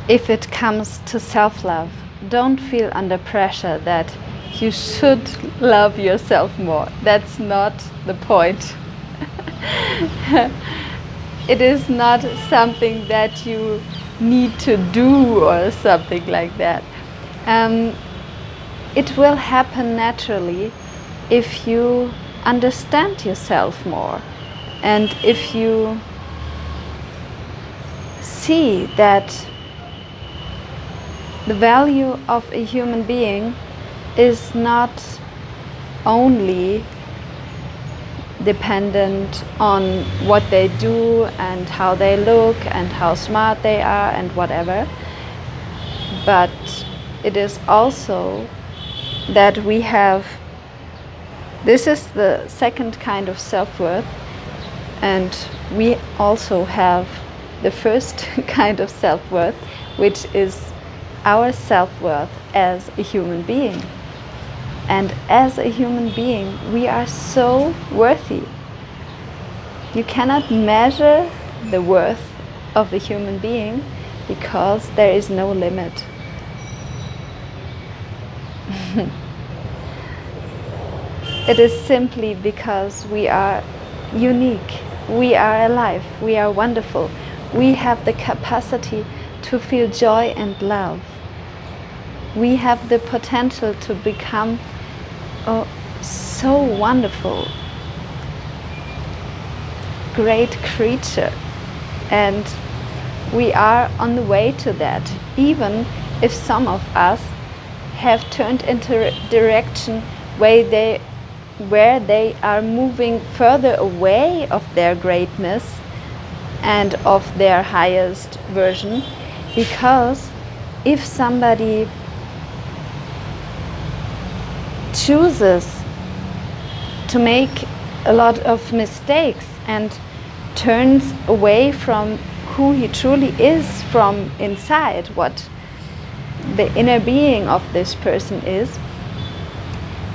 if it comes to self-love, don't feel under pressure that you should love yourself more. That's not the point. It is not something that you need to do or something like that. It will happen naturally if you understand yourself more, and if you see that the value of a human being is not only dependent on what they do and how they look and how smart they are and whatever, but it is also that we have, this is the second kind of self-worth, and we also have the first kind of self-worth, which is our self-worth as a human being. And as a human being, we are so worthy. You cannot measure the worth of a human being because there is no limit. It is simply because we are unique, we are alive, we are wonderful. We have the capacity to feel joy and love. We have the potential to become so wonderful, great creature, and we are on the way to that, even if some of us have turned into a direction where they are moving further away of their greatness and of their highest version. Because if somebody chooses to make a lot of mistakes and turns away from who he truly is from inside, what the inner being of this person is,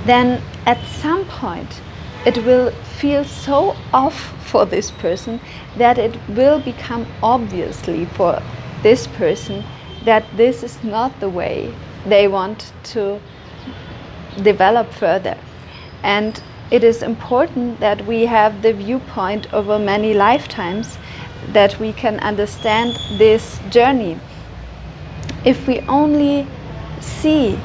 then at some point it will feel so off for this person that it will become obviously for this person that this is not the way they want to develop further. And it is important that we have the viewpoint over many lifetimes, that we can understand this journey. If we only see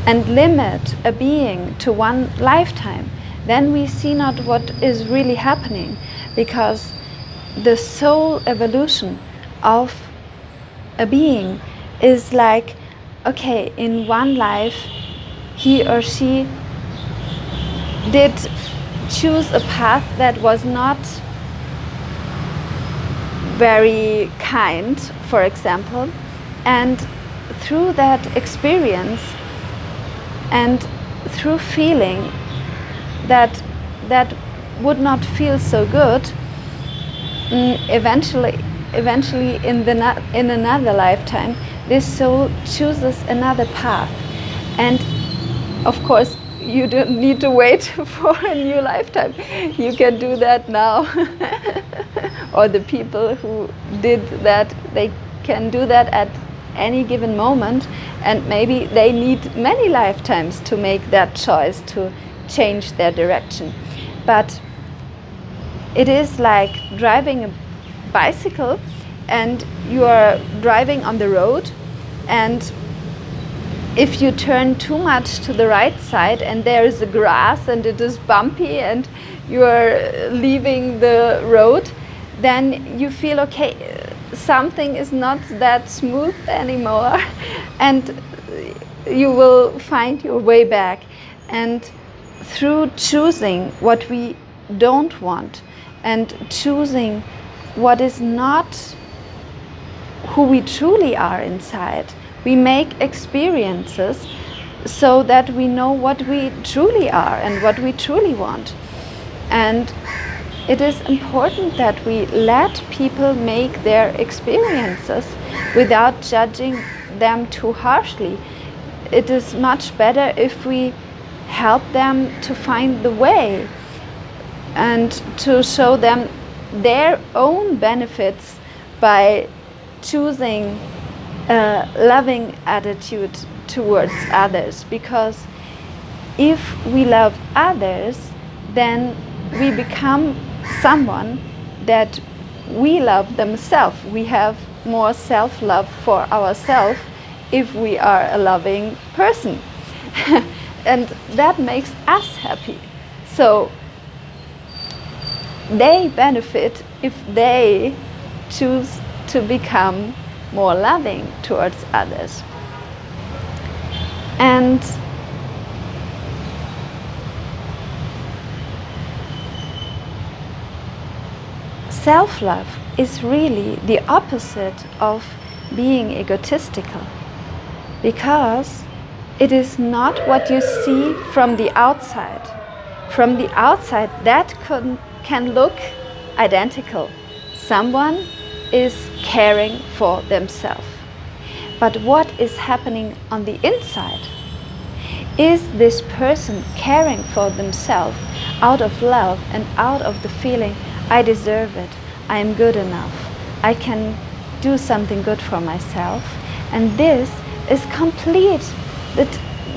and limit a being to one lifetime, then we see not what is really happening, because the soul evolution of a being is like, okay, in one life he or she did choose a path that was not very kind, for example, and through that experience and through feeling that would not feel so good, eventually in another lifetime this soul chooses another path. And of course you don't need to wait for a new lifetime, you can do that now. Or the people who did that, they can do that at any given moment, and maybe they need many lifetimes to make that choice to change their direction. But it is like driving a bicycle, and you are driving on the road, and if you turn too much to the right side and there is a grass and it is bumpy and you are leaving the road, then you feel, okay, something is not that smooth anymore, and you will find your way back. And through choosing what we don't want and choosing what is not who we truly are inside, we make experiences so that we know what we truly are and what we truly want. And it is important that we let people make their experiences without judging them too harshly. It is much better if we help them to find the way and to show them their own benefits by choosing a loving attitude towards others, because if we love others, then we become someone that we love themselves. We have more self-love for ourselves if we are a loving person. And that makes us happy. So they benefit if they choose to become more loving towards others. And self-love is really the opposite of being egotistical, because it is not what you see from the outside. From the outside, that can look identical. Someone is caring for themselves. But what is happening on the inside? Is this person caring for themselves out of love and out of the feeling, I deserve it, I am good enough, I can do something good for myself? And this is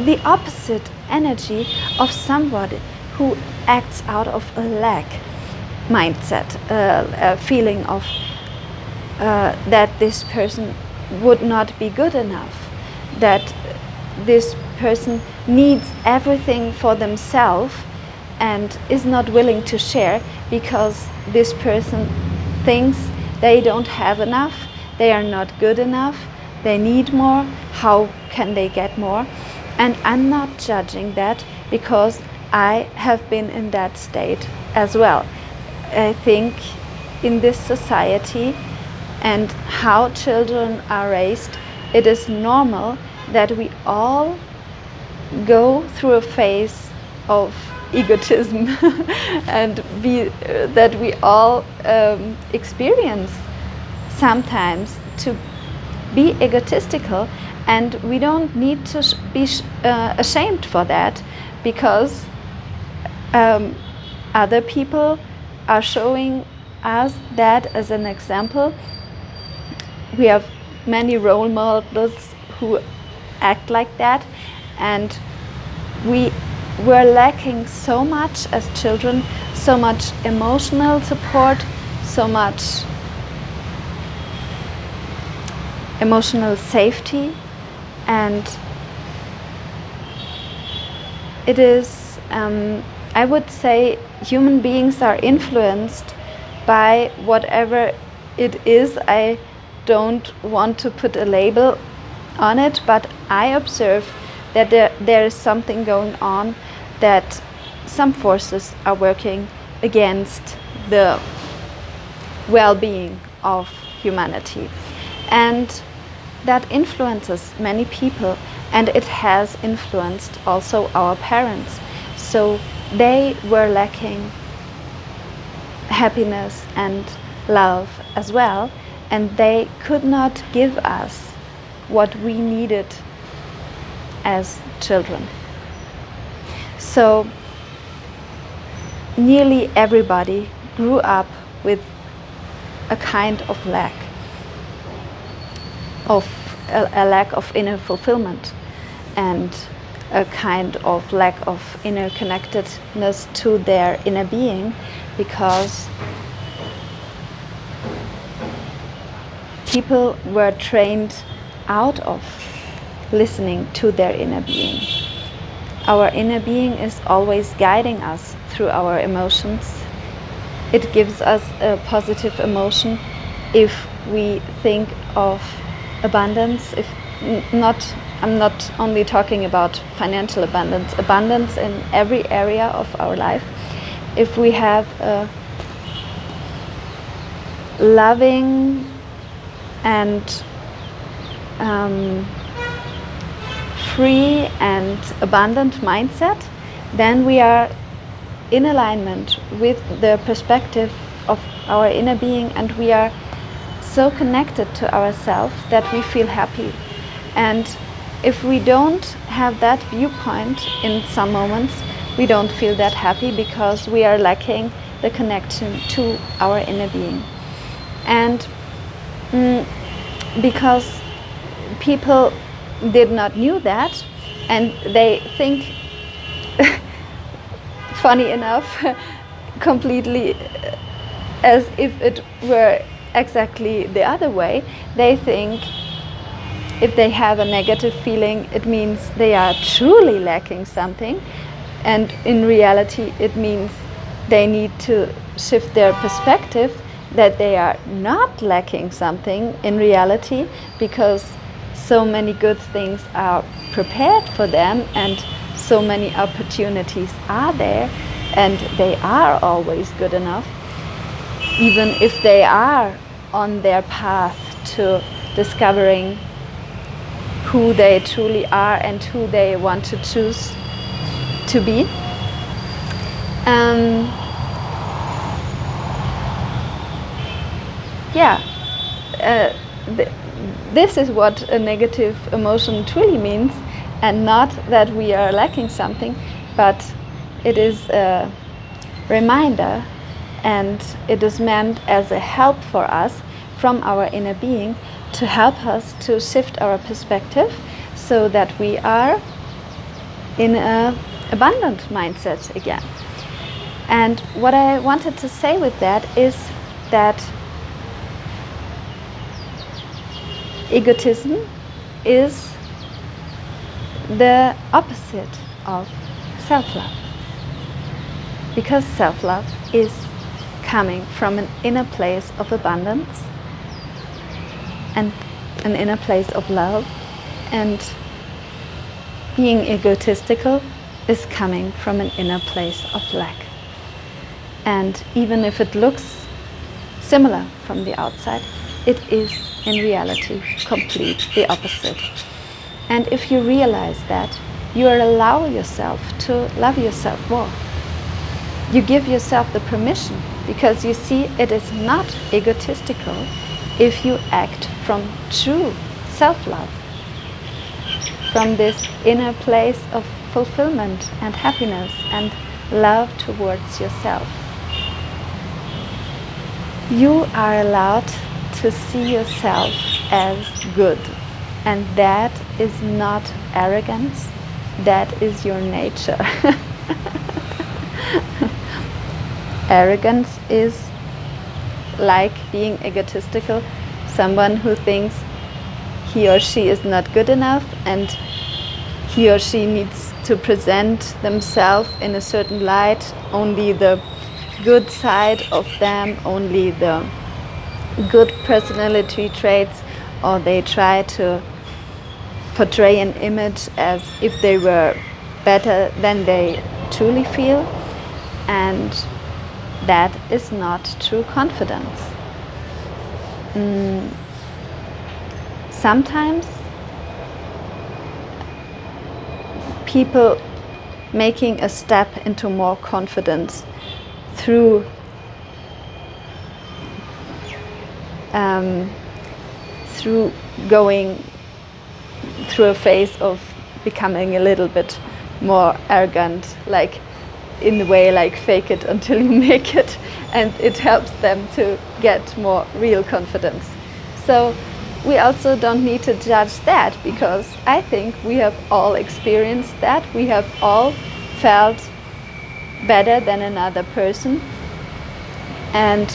the opposite energy of somebody who acts out of a lack mindset, a feeling of that this person would not be good enough, that this person needs everything for themselves and is not willing to share because this person thinks they don't have enough, they are not good enough, they need more, how can they get more? And I'm not judging that, because I have been in that state as well. I think in this society and how children are raised, it is normal that we all go through a phase of egotism and that we all experience sometimes to be egotistical, and we don't need to be ashamed for that, because other people are showing us that as an example. We have many role models who act like that, and we were lacking so much as children, so much emotional support, so much emotional safety, and it is, I would say, human beings are influenced by whatever it is. I don't want to put a label on it, but I observe that there is something going on, that some forces are working against the well-being of humanity, and that influences many people, and it has influenced also our parents. So they were lacking happiness and love as well, and they could not give us what we needed as children. So nearly everybody grew up with a kind of lack of a lack of inner fulfillment, and a kind of lack of inner connectedness to their inner being, because people were trained out of listening to their inner being. Our inner being is always guiding us through our emotions. It gives us a positive emotion if we think of abundance. If not, I'm not only talking about financial abundance, abundance in every area of our life. If we have a loving and free and abundant mindset, then we are in alignment with the perspective of our inner being, and we are so connected to ourselves that we feel happy. And if we don't have that viewpoint in some moments, we don't feel that happy, because we are lacking the connection to our inner being. And because people did not knew that, and they think, funny enough, completely as if it were exactly the other way. They think if they have a negative feeling, it means they are truly lacking something, and in reality it means they need to shift their perspective, that they are not lacking something in reality, because so many good things are prepared for them, and so many opportunities are there, and they are always good enough, even if they are on their path to discovering who they truly are and who they want to choose to be. This is what a negative emotion truly means, and not that we are lacking something, but it is a reminder, and it is meant as a help for us from our inner being to help us to shift our perspective, so that we are in an abundant mindset again. And what I wanted to say with that is that egotism is the opposite of self-love, because self-love is coming from an inner place of abundance and an inner place of love, and being egotistical is coming from an inner place of lack. And even if it looks similar from the outside, it is in reality complete the opposite. And if you realize that, you allow yourself to love yourself more. You give yourself the permission, because you see it is not egotistical if you act from true self-love, from this inner place of fulfillment and happiness and love towards yourself. You are allowed to see yourself as good, and that is not arrogance, that is your nature. Arrogance is like being egotistical, someone who thinks he or she is not good enough, and he or she needs to present themselves in a certain light, only the good side of them, only the good personality traits, or they try to portray an image as if they were better than they truly feel, and that is not true confidence. Sometimes people making a step into more confidence through going through a phase of becoming a little bit more arrogant, like in the way like fake it until you make it, and it helps them to get more real confidence. So we also don't need to judge that, because I think we have all experienced that. We have all felt better than another person, and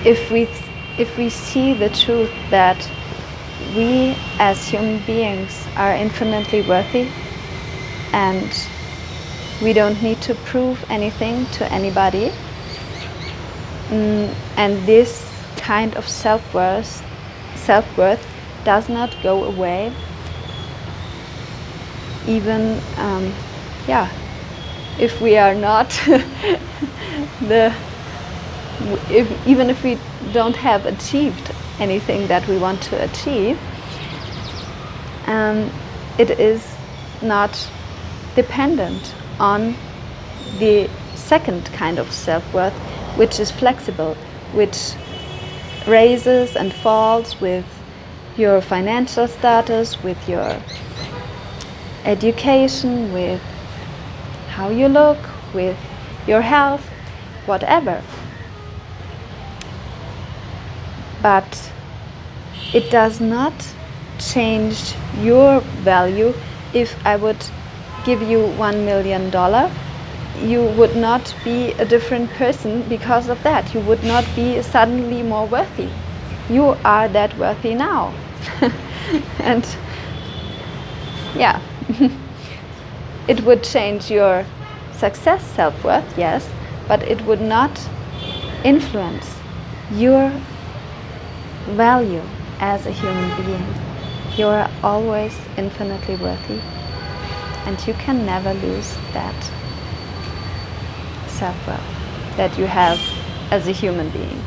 if we see the truth that we as human beings are infinitely worthy, and we don't need to prove anything to anybody, and this kind of self-worth does not go away, even if we are not even if we don't have achieved anything that we want to achieve, it is not dependent on the second kind of self-worth, which is flexible, which raises and falls with your financial status, with your education, with how you look, with your health, whatever. but it does not change your value. If I would give you $1 million, you would not be a different person because of that. You would not be suddenly more worthy. You are that worthy now. And yeah, it would change your success, self-worth, yes, but it would not influence your value as a human being. You are always infinitely worthy, and you can never lose that self-worth that you have as a human being.